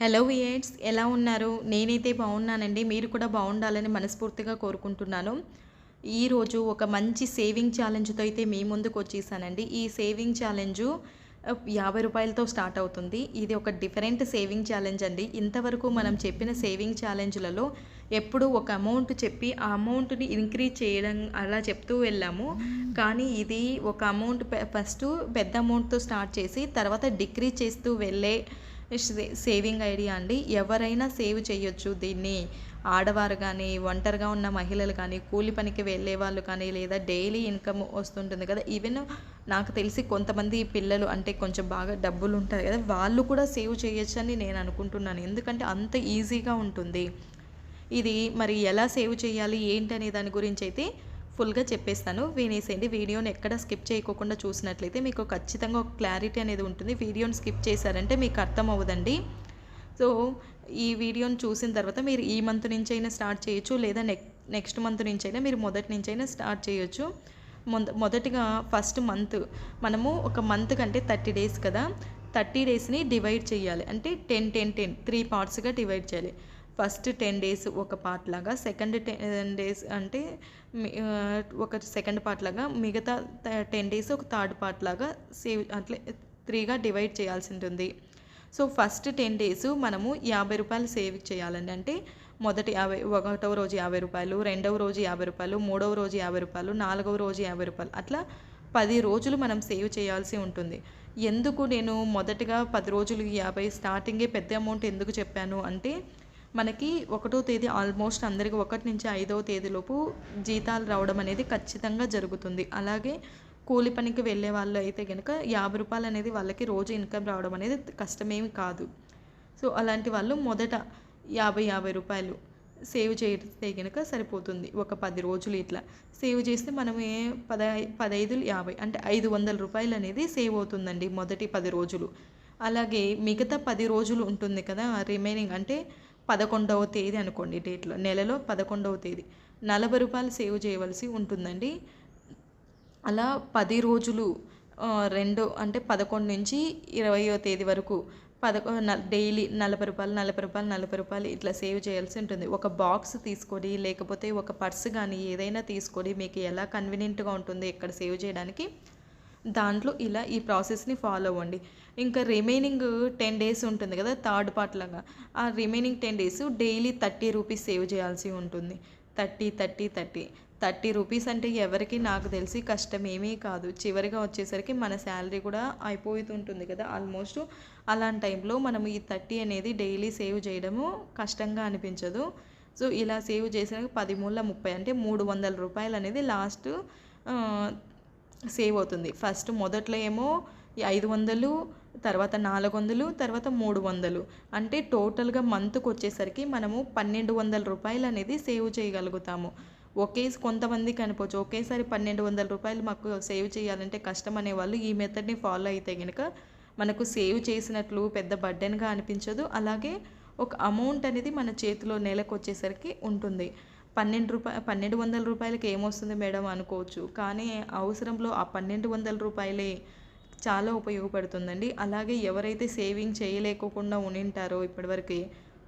Hello viewers, ఎలా ఉన్నారు? నేనైతే బాగున్నానండి. మీరు కూడా బాగుండాలని మనస్ఫూర్తిగా కోరుకుంటున్నాను. ఈరోజు ఒక మంచి సేవింగ్ ఛాలెంజ్‌తో అయితే మీ ముందుకు వచ్చేసానండి. ఈ సేవింగ్ ఛాలెంజు రూ. 50తో స్టార్ట్ అవుతుంది. ఇది ఒక డిఫరెంట్ సేవింగ్ ఛాలెంజ్ అండి. ఇంతవరకు మనం చెప్పిన సేవింగ్ ఛాలెంజ్‌లలో ఎప్పుడూ ఒక అమౌంట్ చెప్పి, ఆ అమౌంట్‌ని ఇంక్రీజ్ చేయడం అలా చెప్తూ వెళ్ళాము. కానీ ఇది ఒక అమౌంట్ ఫస్టు పెద్ద అమౌంట్‌తో స్టార్ట్ చేసి, తర్వాత డిక్రీజ్ చేస్తూ వెళ్ళే సేవింగ్ ఐడియా అండి. ఎవరైనా సేవ్ చేయొచ్చు దీన్ని. ఆడవారు కానీ, ఒంటరిగా ఉన్న మహిళలు కానీ, కూలి పనికి వెళ్ళే వాళ్ళు కానీ, లేదా డైలీ ఇన్కమ్ వస్తుంటుంది కదా, ఈవెన్ నాకు తెలిసి కొంతమంది పిల్లలు అంటే కొంచెం బాగా డబ్బులు ఉంటారు కదా, వాళ్ళు కూడా సేవ్ చేయొచ్చని నేను అనుకుంటున్నాను. ఎందుకంటే అంత ఈజీగా ఉంటుంది ఇది. మరి ఎలా సేవ్ చేయాలి ఏంటనే దాని గురించి అయితే ఫుల్గా చెప్పేస్తాను. వినేసేయండి. వీడియోని ఎక్కడ స్కిప్ చేయకోకుండా చూసినట్లయితే మీకు ఖచ్చితంగా ఒక క్లారిటీ అనేది ఉంటుంది. వీడియోని స్కిప్ చేశారంటే మీకు అర్థం అవ్వదండి. సో ఈ వీడియోని చూసిన తర్వాత మీరు ఈ మంత్ నుంచైనా స్టార్ట్ చేయొచ్చు, లేదా నెక్స్ట్ మంత్ నుంచైనా మీరు మొదటి నుంచైనా స్టార్ట్ చేయొచ్చు. మొదటిగా ఫస్ట్ మంత్ మనము ఒక మంత్ కంటే 30 డేస్ కదా, 30 డేస్ని డివైడ్ చేయాలి. అంటే 10 10 10 3 పార్ట్స్గా డివైడ్ చేయాలి. ఫస్ట్ 10 డేస్ ఒక పార్ట్ లాగా, సెకండ్ 10 డేస్ అంటే ఒక సెకండ్ పార్ట్ లాగా, మిగతా 10 డేస్ ఒక థర్డ్ పార్ట్ లాగా సేవ్ అట్లే 3గా డివైడ్ చేయాల్సి ఉంటుంది. సో ఫస్ట్ 10 డేస్ మనము రూ. 50 సేవ్ చేయాలండి. అంటే మొదటి 50, ఒకటవ రోజు రూ. 50, రెండవ రోజు రూ. 50, మూడవ రోజు రూ. 50, నాలుగవ రోజు రూ. 50, అట్లా 10 రోజులు మనం సేవ్ చేయాల్సి ఉంటుంది. ఎందుకు నేను మొదటగా 10 రోజులు 50 స్టార్టింగే పెద్ద అమౌంట్ ఎందుకు చెప్పాను అంటే, మనకి 1వ తేదీ ఆల్మోస్ట్ అందరికి 1 నుంచి 5వ తేదీలోపు జీతాలు రావడం అనేది ఖచ్చితంగా జరుగుతుంది. అలాగే కూలి పనికి వెళ్ళే వాళ్ళు అయితే కనుక రూ. 50 అనేది వాళ్ళకి రోజు ఇన్కమ్ రావడం అనేది కష్టమేమి కాదు. సో అలాంటి వాళ్ళు మొదట రూ. 50 సేవ్ చేస్తే కనుక సరిపోతుంది. ఒక 10 రోజులు ఇట్లా సేవ్ చేస్తే మనం 15 50 అంటే రూ. 500 అనేది సేవ్ అవుతుందండి మొదటి 10 రోజులు. అలాగే మిగతా 10 రోజులు ఉంటుంది కదా, రిమైనింగ్ అంటే 11వ తేదీ అనుకోండి, డేట్లో నెలలో 11వ తేదీ రూ. 40 సేవ్ చేయవలసి ఉంటుందండి. అలా 10 రోజులు రెండు అంటే 11 నుంచి 20వ తేదీ వరకు డైలీ రూ. 40 ఇట్లా సేవ్ చేయాల్సి ఉంటుంది. ఒక బాక్స్ తీసుకొని, లేకపోతే ఒక పర్స్ కానీ ఏదైనా తీసుకొని, మీకు ఎలా కన్వీనియంట్గా ఉంటుంది ఎక్కడ సేవ్ చేయడానికి, దాంట్లో ఇలా ఈ ప్రాసెస్ని ఫాలో అవ్వండి. ఇంకా రిమైనింగ్ 10 డేస్ ఉంటుంది కదా, థర్డ్ పార్ట్ లాగా, ఆ రిమైనింగ్ 10 డేస్ డైలీ రూ. 30 సేవ్ చేయాల్సి ఉంటుంది. 30 రూపీస్ అంటే ఎవరికి నాకు తెలిసి కష్టమేమీ కాదు. చివరిగా వచ్చేసరికి మన శాలరీ కూడా అయిపోతుంటుంది కదా ఆల్మోస్ట్. అలాంటి టైంలో మనం ఈ 30 అనేది డైలీ సేవ్ చేయడము కష్టంగా అనిపించదు. సో ఇలా సేవ్ చేసిన 10 మూల 30 అంటే రూ. 300 అనేది లాస్ట్ సేవ్ అవుతుంది. ఫస్ట్ మొదట్లో ఏమో 500, తర్వాత 400, తర్వాత 300, అంటే టోటల్గా మంత్కి వచ్చేసరికి మనము రూ. 1200 అనేది సేవ్ చేయగలుగుతాము. కొంతమందికి అనిపోవచ్చు ఒకేసారి రూ. 1200 మాకు సేవ్ చేయాలంటే కష్టం అనేవాళ్ళు ఈ మెథడ్ని ఫాలో అయితే కనుక మనకు సేవ్ చేసినట్లు పెద్ద బర్డెన్గా అనిపించదు. అలాగే ఒక అమౌంట్ అనేది మన చేతిలో నెలకు వచ్చేసరికి ఉంటుంది. రూ. 1200 ఏమొస్తుంది మేడం అనుకోవచ్చు, కానీ అవసరంలో ఆ రూ. 1200 చాలా ఉపయోగపడుతుందండి. అలాగే ఎవరైతే సేవింగ్ చేయలేకోకుండా ఉండింటారో ఇప్పటివరకు,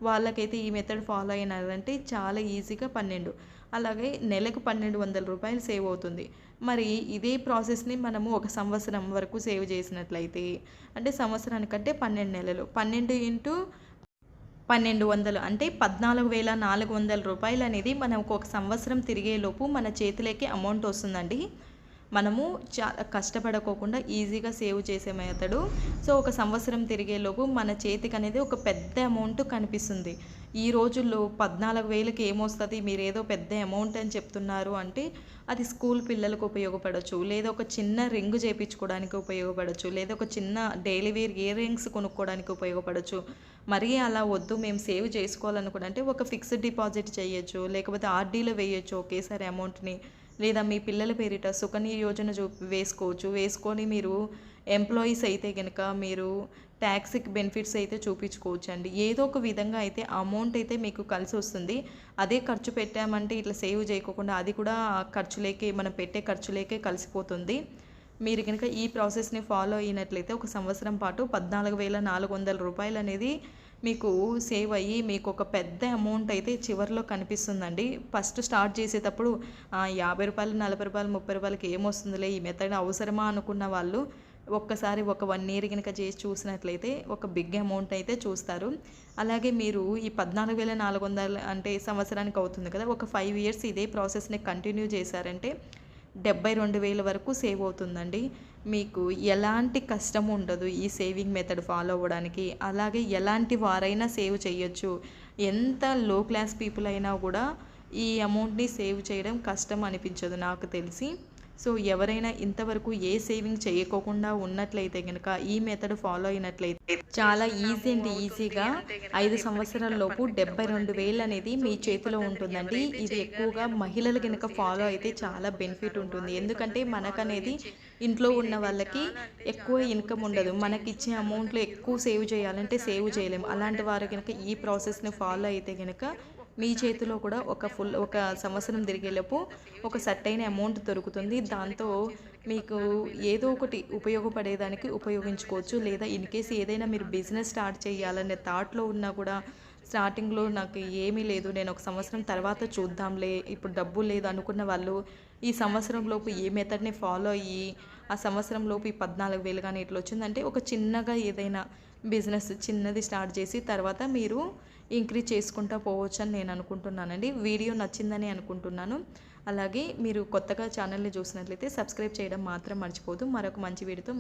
వాళ్ళకైతే ఈ మెథడ్ ఫాలో అయినారంటే చాలా ఈజీగా 12, అలాగే నెలకు రూ. 1200 సేవ్ అవుతుంది. మరి ఇదే ప్రాసెస్ని మనము ఒక సంవత్సరం వరకు సేవ్ చేసినట్లయితే, అంటే సంవత్సరానికంటే 12 నెలలు, 12 ఇంటూ 1200 అంటే రూ. 14,400 అనేది మనకు ఒక సంవత్సరం తిరిగేలోపు మన చేతిలోకి అమౌంట్ వస్తుందండి. మనము కష్టపడకోకుండా ఈజీగా సేవ్ చేసే మెథడు. సో ఒక సంవత్సరం తిరిగేలోపు మన చేతికి అనేది ఒక పెద్ద అమౌంట్ కనిపిస్తుంది. ఈ రోజుల్లో 14,000కి ఏమొస్తుంది, మీరు ఏదో పెద్ద అమౌంట్ అని చెప్తున్నారు అంటే, అది స్కూల్ పిల్లలకు ఉపయోగపడవచ్చు, లేదా ఒక చిన్న రింగ్ చేయించుకోవడానికి ఉపయోగపడవచ్చు, లేదా ఒక చిన్న డైలీ వేర్ ఇయర్ రింగ్స్ కొనుక్కోవడానికి ఉపయోగపడవచ్చు. మరీ అలా వద్దు మేము సేవ్ చేసుకోవాలనుకుంటే అంటే ఒక ఫిక్స్డ్ డిపాజిట్ చేయొచ్చు, లేకపోతే ఆర్డీలో వేయొచ్చు ఒకేసారి అమౌంట్ని, లేదా మీ పిల్లల పేరిట సుకన్య యోజన వేసుకోవచ్చు. వేసుకొని మీరు ఎంప్లాయీస్ అయితే కనుక మీరు ట్యాక్స్కి బెనిఫిట్స్ అయితే చూపించుకోవచ్చు అండి. ఏదో ఒక విధంగా అయితే అమౌంట్ అయితే మీకు కలిసి వస్తుంది. అదే ఖర్చు పెట్టామంటే ఇట్లా సేవ్ చేయకోకుండా అది కూడా ఖర్చులేకే, మనం పెట్టే ఖర్చులేకే కలిసిపోతుంది. మీరు కనుక ఈ ప్రాసెస్ని ఫాలో అయినట్లయితే ఒక సంవత్సరం పాటు రూ. 14,400 అనేది మీకు సేవ్ అయ్యి మీకు ఒక పెద్ద అమౌంట్ అయితే చివరిలో కనిపిస్తుందండి. ఫస్ట్ స్టార్ట్ చేసేటప్పుడు 50 రూపాయలు, 40 రూపాయలు, 30 రూపాయలకి ఏమొస్తుందిలే ఈ మెథడ్ అవసరమా అనుకున్న వాళ్ళు ఒక్కసారి ఒక 1 ఇయర్ గనుక చేసి చూసినట్లయితే ఒక బిగ్ అమౌంట్ అయితే చూస్తారు. అలాగే మీరు ఈ 14,400 అంటే సంవత్సరానికి అవుతుంది కదా! ఒక 5 ఇయర్స్ ఇదే ప్రాసెస్‌ని కంటిన్యూ చేశారంటే 72,000 వరకు సేవ్ అవుతుందండి. మీకు ఎలాంటి కష్టం ఉండదు ఈ సేవింగ్ మెథడ్ ఫాలో అవ్వడానికి. అలాగే ఎలాంటి వారైనా సేవ్ చేయొచ్చు. ఎంత లో క్లాస్ పీపుల్ అయినా కూడా ఈ అమౌంట్‌ని సేవ్ చేయడం కష్టం అనిపించదు నాకు తెలిసి. సో, ఎవరైనా ఇంతవరకు ఏ సేవింగ్ చేయకోకుండా ఉన్నట్లయితే గనక ఈ మెథడ్ ఫాలో అయినట్లయితే చాలా ఈజీ అండ్ ఈజీగా 5 సంవత్సరాల లోపు 72,000 అనేది మీ చేతిలో ఉంటుందండి. ఇది ఎక్కువగా మహిళలు గనక ఫాలో అయితే చాలా బెనిఫిట్ ఉంటుంది. ఎందుకంటే మనకనేది ఇంట్లో ఉన్న వాళ్ళకి ఎక్కువ ఇన్కమ్ ఉండదు. మనకిచ్చే అమౌంట్‌లో ఎక్కువ సేవ్ చేయాలంటే సేవ్ చేయలేము. అలాంటి వారు గనక ఈ ప్రాసెస్‌ని ఫాలో అయితే గనక మీ చేతిలో కూడా ఒక సంవత్సరం తిరిగేలోపు ఒక సర్టెయిన్ అమౌంట్ దొరుకుతుంది. దాంతో మీకు ఏదో ఒకటి ఉపయోగపడేదానికి ఉపయోగించుకోవచ్చు. లేదా ఇన్ కేస్ ఏదైనా మీరు బిజినెస్ స్టార్ట్ చేయాలనే థాట్‌లో ఉన్నా కూడా స్టార్టింగ్‌లో నాకు ఏమీ లేదు. నేను ఒక సంవత్సరం తర్వాత చూద్దాంలే. ఇప్పుడు డబ్బు లేదు అనుకున్న వాళ్ళు ఈ సంవత్సరం లోపు ఈ మెథడ్‌ని ఫాలో అయ్యి ఆ సంవత్సరం లోపు ఈ 14,000 గాని ఇట్లా వచ్చిందంటే ఒక చిన్నగా ఏదైనా బిజినెస్ చిన్నది స్టార్ట్ చేసి తర్వాత మీరు ఇంక్రీజ్ చేసుకుంటా పోవచ్చని నేను అనుకుంటున్నానండి. వీడియో నచ్చిందని అనుకుంటున్నాను. అలాగే మీరు కొత్తగా ఛానల్‌ని చూసినట్లయితే సబ్స్క్రైబ్ చేయడం మాత్రం మర్చిపోవద్దు. మరొక మంచి వీడియోతో